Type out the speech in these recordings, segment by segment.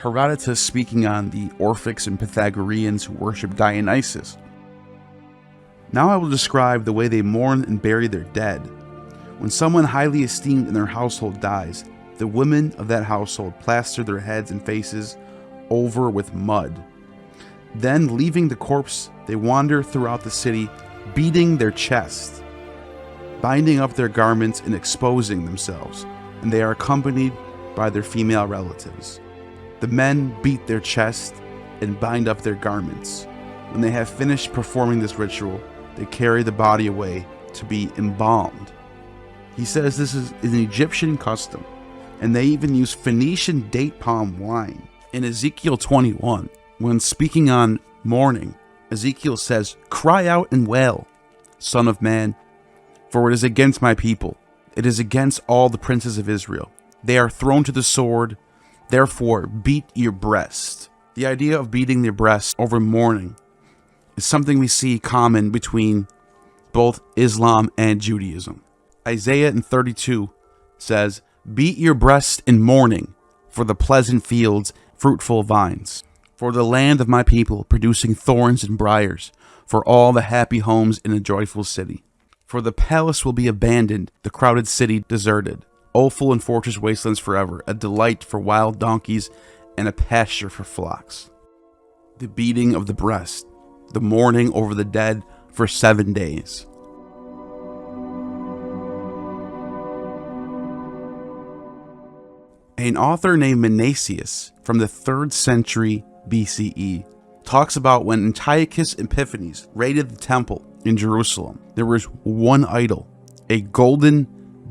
Herodotus speaking on the Orphics and Pythagoreans who worship Dionysus. Now I will describe the way they mourn and bury their dead. When someone highly esteemed in their household dies, the women of that household plaster their heads and faces over with mud. Then, leaving the corpse, they wander throughout the city, beating their chest, binding up their garments and exposing themselves, and they are accompanied by their female relatives. The men beat their chest and bind up their garments. When they have finished performing this ritual, they carry the body away to be embalmed. He says this is an Egyptian custom, and they even use Phoenician date palm wine. In Ezekiel 21, when speaking on mourning, Ezekiel says, "Cry out and wail, Son of man, for it is against my people. It is against all the princes of Israel. They are thrown to the sword, therefore beat your breast." The idea of beating their breast over mourning is something we see common between both Islam and Judaism. Isaiah in 32 says, "Beat your breast in mourning for the pleasant fields, fruitful vines, for the land of my people producing thorns and briars, for all the happy homes in a joyful city. For the palace will be abandoned, the crowded city deserted, offal and fortress wastelands forever, a delight for wild donkeys and a pasture for flocks." The beating of the breast, the mourning over the dead for 7 days. An author named Dionysius from the 3rd century BCE talks about when Antiochus Epiphanes raided the temple in Jerusalem. There was one idol, a golden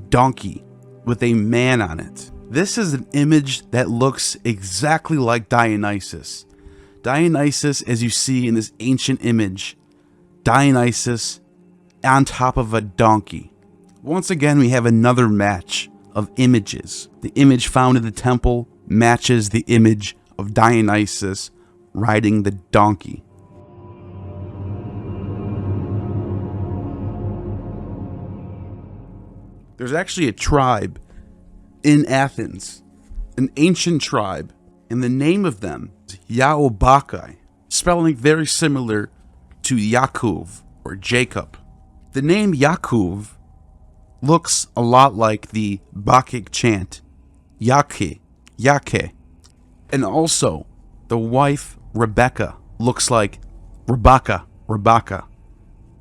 donkey with a man on it. This is an image that looks exactly like Dionysus. Dionysus, as you see in this ancient image, Dionysus on top of a donkey. Once again, we have another match of images. The image found in the temple matches the image of Dionysus riding the donkey. There's actually a tribe in Athens, an ancient tribe, and the name of them is Yao, spelling very similar to Yaakov or Jacob. The name Yaakov looks a lot like the Bacchic chant, Yake. And also, the wife Rebecca looks like Rebecca.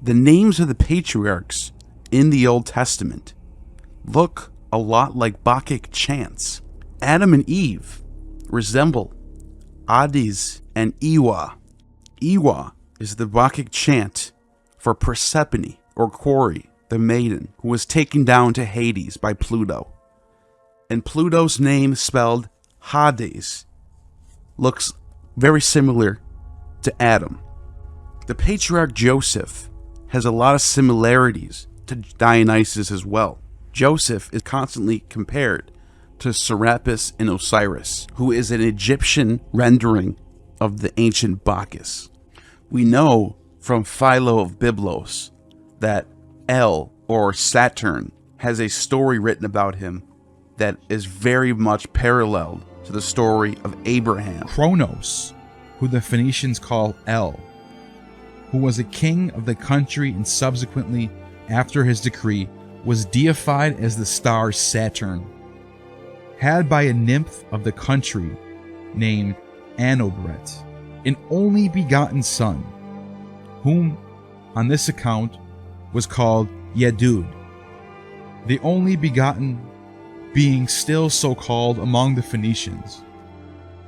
The names of the patriarchs in the Old Testament look a lot like Bacchic chants. Adam and Eve resemble Hades and Ewa. Ewa is the Bacchic chant for Persephone or Quarry, the maiden who was taken down to Hades by Pluto. And Pluto's name spelled Hades looks very similar to Adam. The patriarch Joseph has a lot of similarities to Dionysus as well. Joseph is constantly compared to Serapis and Osiris, who is an Egyptian rendering of the ancient Bacchus. We know from Philo of Byblos that El, or Saturn, has a story written about him that is very much paralleled to the story of Abraham. Kronos, who the Phoenicians call El, who was a king of the country and subsequently, after his decree, was deified as the star Saturn, had by a nymph of the country named Anobret, an only begotten son, whom, on this account, was called Yadud, the only begotten being still so called among the Phoenicians.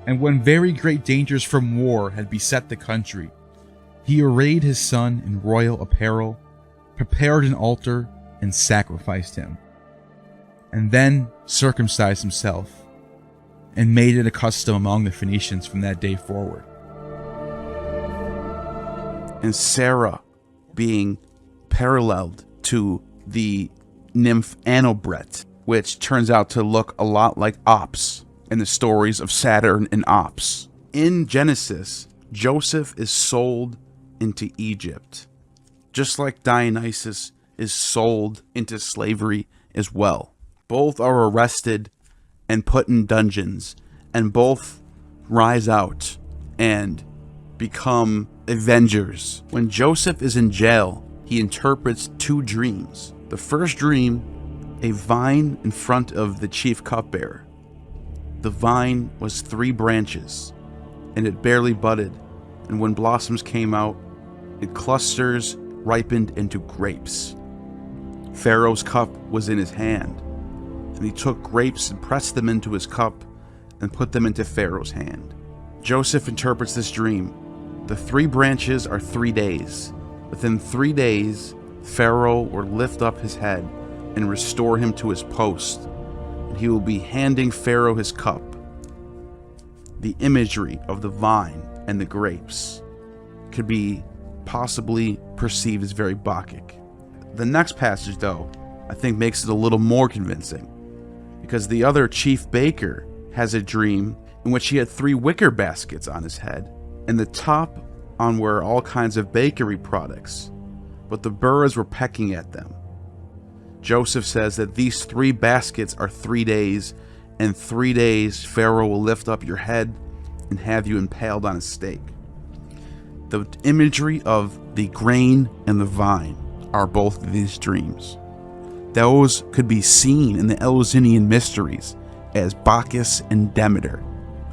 And when very great dangers from war had beset the country, he arrayed his son in royal apparel, prepared an altar, and sacrificed him, and then circumcised himself, and made it a custom among the Phoenicians from that day forward. And Sarah being paralleled to the nymph Anobret, which turns out to look a lot like Ops in the stories of Saturn and Ops. In Genesis, Joseph is sold into Egypt, just like Dionysus is sold into slavery as well. Both are arrested and put in dungeons, and both rise out and become avengers. When Joseph is in jail, he interprets 2 dreams. The first dream, a vine in front of the chief cupbearer. The vine was 3 branches, and it barely budded, and when blossoms came out, it clusters ripened into grapes. Pharaoh's cup was in his hand, and he took grapes and pressed them into his cup and put them into Pharaoh's hand. Joseph interprets this dream. The 3 branches are 3 days. Within 3 days, Pharaoh will lift up his head and restore him to his post, and he will be handing Pharaoh his cup. The imagery of the vine and the grapes could be possibly perceived as very Bacchic. The next passage, though, I think makes it a little more convincing, because the other chief baker has a dream in which he had 3 wicker baskets on his head, and the top on were all kinds of bakery products, but the birds were pecking at them. Joseph says that these 3 baskets are 3 days, and 3 days Pharaoh will lift up your head and have you impaled on a stake. The imagery of the grain and the vine are both of these dreams. Those could be seen in the Eleusinian mysteries as Bacchus and Demeter,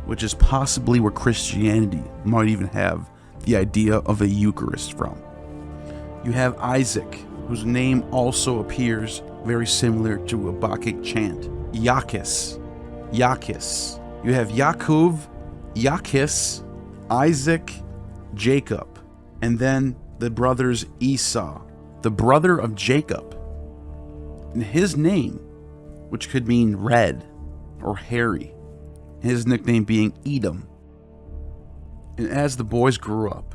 which is possibly where Christianity might even have the idea of a Eucharist from. You have Isaac, whose name also appears very similar to a Bacchic chant. Yachus. You have Yaakov, Yachus, Isaac, Jacob, and then the brothers Esau, the brother of Jacob. And his name, which could mean red or hairy, his nickname being Edom. And as the boys grew up,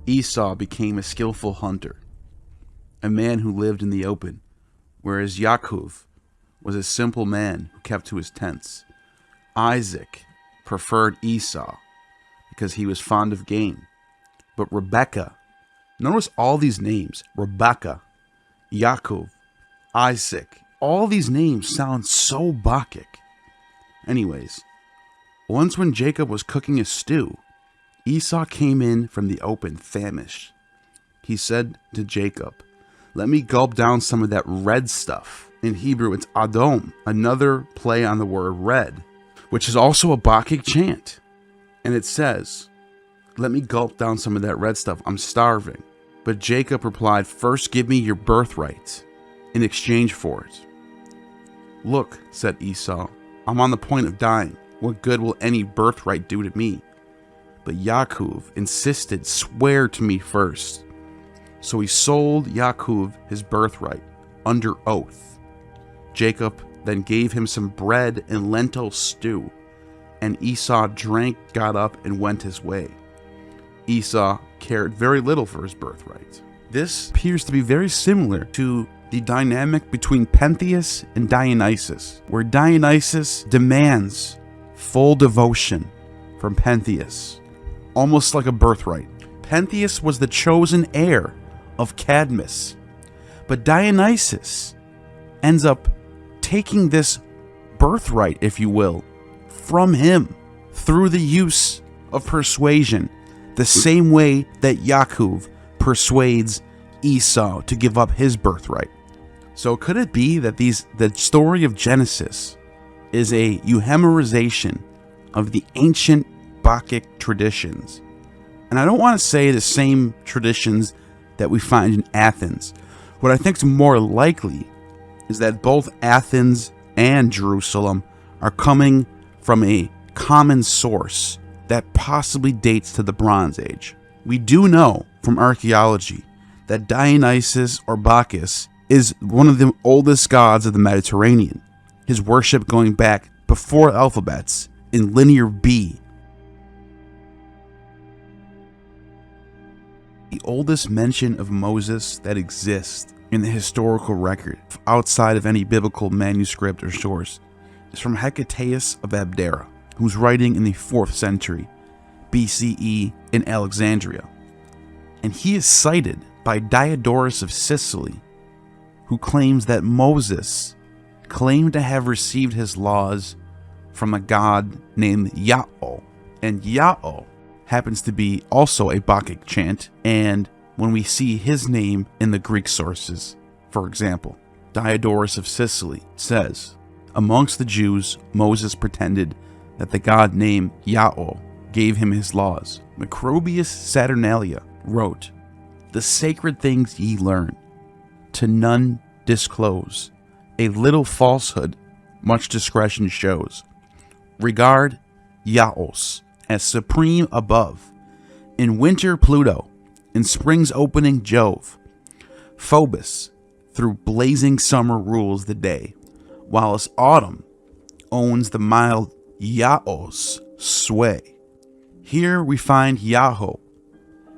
Esau became a skillful hunter, a man who lived in the open, whereas Yaakov was a simple man who kept to his tents. Isaac preferred Esau because he was fond of game. But Rebekah, notice all these names, Rebekah, Yaakov, Isaac, all these names sound so Bacchic. Anyways, once when Jacob was cooking a stew, Esau came in from the open famished. He said to Jacob, "Let me gulp down some of that red stuff." In Hebrew, it's Adom, another play on the word red, which is also a Bacchic chant. And it says, "Let me gulp down some of that red stuff. I'm starving." But Jacob replied, "First give me your birthright in exchange for it." "Look," said Esau, "I'm on the point of dying. What good will any birthright do to me?" But Yaakov insisted, "Swear to me first." So he sold Yaakov his birthright under oath. Jacob then gave him some bread and lentil stew, and Esau drank, got up, and went his way. Esau cared very little for his birthright. This appears to be very similar to the dynamic between Pantheus and Dionysus, where Dionysus demands full devotion from Pantheus, almost like a birthright. Pantheus was the chosen heir of Cadmus, but Dionysus ends up taking this birthright, if you will, from him through the use of persuasion, the same way that Yaakov persuades Esau to give up his birthright. So could it be that the story of Genesis is a euhemerization of the ancient Bacchic traditions? And I don't want to say the same traditions that we find in Athens. What I think is more likely is that both Athens and Jerusalem are coming from a common source that possibly dates to the Bronze Age. We do know from archaeology that Dionysus or Bacchus is one of the oldest gods of the Mediterranean, his worship going back before alphabets in Linear B. The oldest mention of Moses that exists in the historical record, outside of any biblical manuscript or source, is from Hecataeus of Abdera, who's writing in the 4th century BCE in Alexandria. And he is cited by Diodorus of Sicily, who claims that Moses claimed to have received his laws from a god named Yao And Yao happens to be also a Bacchic chant, and when we see his name in the Greek sources, for example, Diodorus of Sicily says, amongst the Jews, Moses pretended that the god named Yao gave him his laws. Macrobius Saturnalia wrote, the sacred things ye learn, to none disclose. A little falsehood, much discretion shows. Regard Yaos as supreme above. In winter Pluto, in spring's opening Jove. Phobos, through blazing summer rules the day, whilst autumn owns the mild Yaos sway. Here we find Yahoo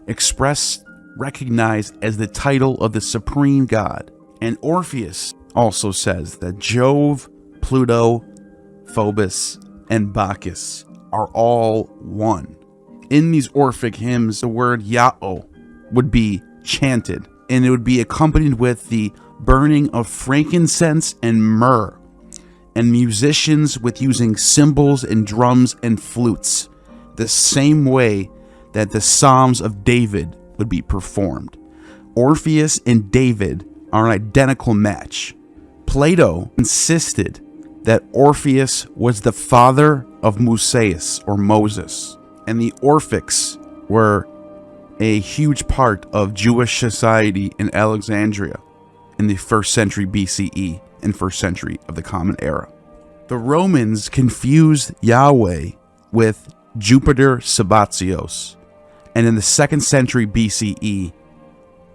expressed, recognized as the title of the supreme god. And Orpheus also says that Jove, Pluto, Phobos, and Bacchus are all one. In these Orphic hymns, the word Yao would be chanted, and it would be accompanied with the burning of frankincense and myrrh, and musicians with using cymbals and drums and flutes, the same way that the Psalms of David would be performed. Orpheus and David are an identical match. Plato insisted that Orpheus was the father of Musaeus, or Moses, and the Orphics were a huge part of Jewish society in Alexandria in the 1st century BCE and 1st century of the Common Era. The Romans confused Yahweh with Jupiter Sabazios, and in the 2nd century BCE,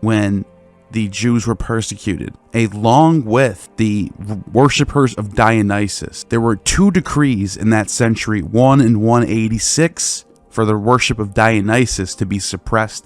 when the Jews were persecuted, along with the worshippers of Dionysus, there were 2 decrees in that century, one in 186 for the worship of Dionysus to be suppressed,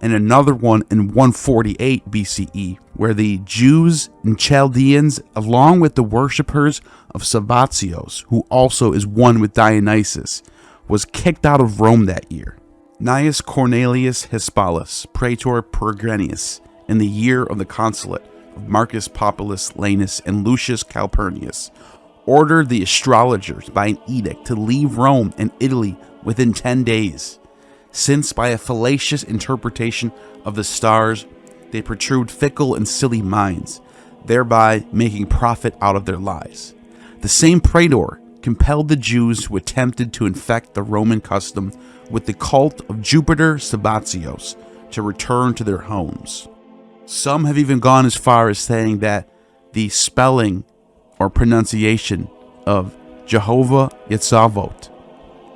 and another one in 148 BCE, where the Jews and Chaldeans, along with the worshippers of Sabazios, who also is one with Dionysus, was kicked out of Rome that year. Gnaeus Cornelius Hispalis, Praetor Peregrinus, in the year of the consulate of Marcus Populus Lanus and Lucius Calpurnius, ordered the astrologers by an edict to leave Rome and Italy within 10 days, since by a fallacious interpretation of the stars they protrude fickle and silly minds, thereby making profit out of their lives. The same praetor compelled the Jews who attempted to infect the Roman custom with the cult of Jupiter Sabazios to return to their homes. Some have even gone as far as saying that the spelling or pronunciation of Jehovah Yitzavot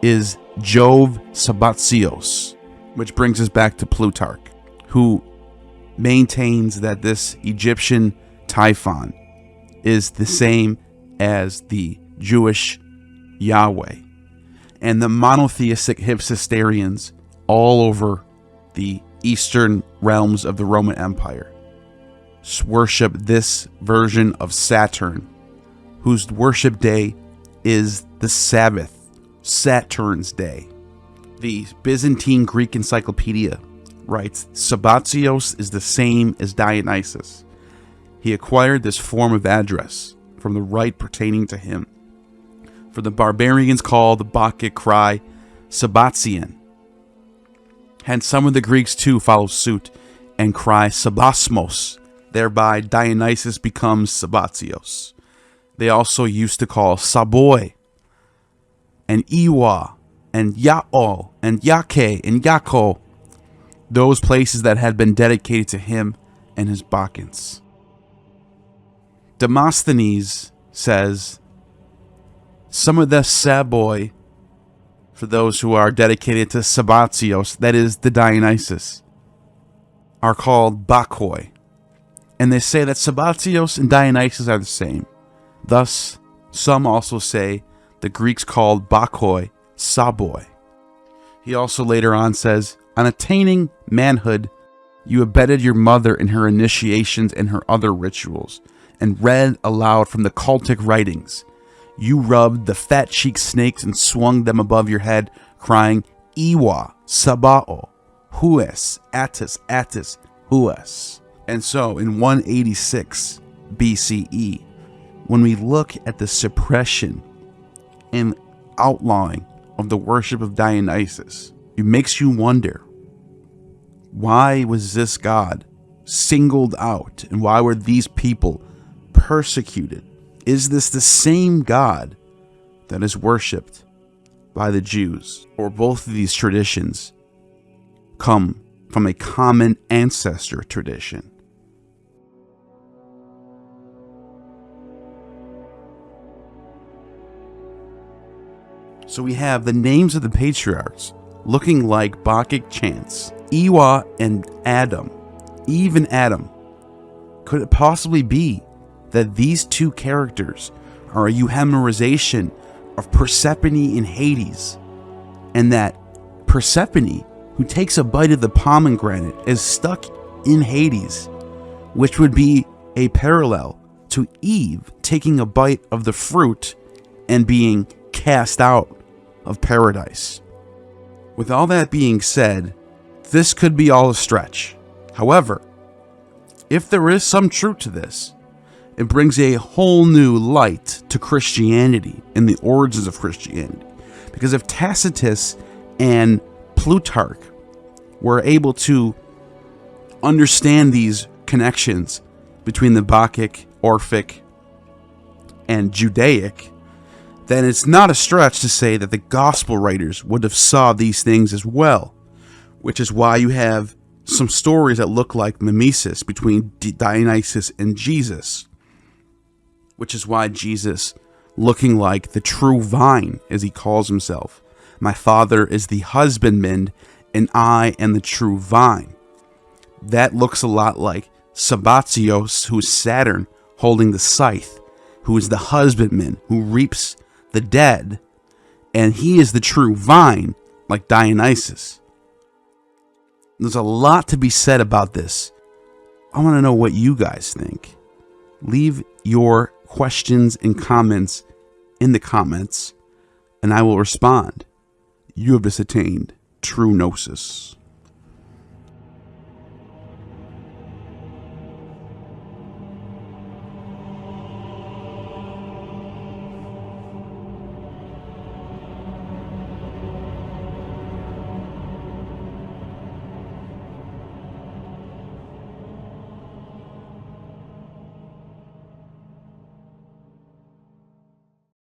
is Jove Sabazios, which brings us back to Plutarch, who maintains that this Egyptian Typhon is the same as the Jewish Yahweh, and the monotheistic Hypsisterians all over the eastern realms of the Roman Empire worship this version of Saturn, whose worship day is the Sabbath, Saturn's day. The Byzantine Greek Encyclopedia writes, Sabazios is the same as Dionysus. He acquired this form of address from the rite pertaining to him. For the barbarians call the Bacchic cry Sabazian. Hence some of the Greeks too follow suit and cry Sabasmos. Thereby Dionysus becomes Sabazios. They also used to call Saboy and Iwa and Yao and Yake and Yako those places that had been dedicated to him and his Bacchants. Demosthenes says some of the Saboy, for those who are dedicated to Sabazios, that is the Dionysus, are called Bacchoi. And they say that Sabazios and Dionysus are the same. Thus, some also say the Greeks called Bacchoi Saboy. He also later on says, on attaining manhood, you abetted your mother in her initiations and her other rituals, and read aloud from the cultic writings. You rubbed the fat-cheeked snakes and swung them above your head, crying, Iwa, Sabao, Hues, Attis, Hues. And so, in 186 BCE, when we look at the suppression and outlawing of the worship of Dionysus. It makes you wonder, why was this god singled out, and why were these people persecuted? Is this the same god that is worshipped by the Jews? Or both of these traditions come from a common ancestor tradition? So we have the names of the patriarchs looking like Bacchic chants. Ewa and Adam, Eve and Adam. Could it possibly be that these two characters are a euhemerization of Persephone in Hades, and that Persephone, who takes a bite of the pomegranate, is stuck in Hades, which would be a parallel to Eve taking a bite of the fruit and being cast out of paradise? With all that being said, this could be all a stretch. However, if there is some truth to this, it brings a whole new light to Christianity and the origins of Christianity. Because if Tacitus and Plutarch were able to understand these connections between the Bacchic, Orphic, and Judaic, then it's not a stretch to say that the gospel writers would have saw these things as well, which is why you have some stories that look like mimesis between Dionysus and Jesus, which is why Jesus, looking like the true vine, as he calls himself, my Father is the husbandman, and I am the true vine. That looks a lot like Sabbatios, who is Saturn, holding the scythe, who is the husbandman, who reaps the dead, and he is the true vine, like Dionysus. There's a lot to be said about this. I want to know what you guys think. Leave your questions and comments in the comments, and I will respond. You have just attained true gnosis.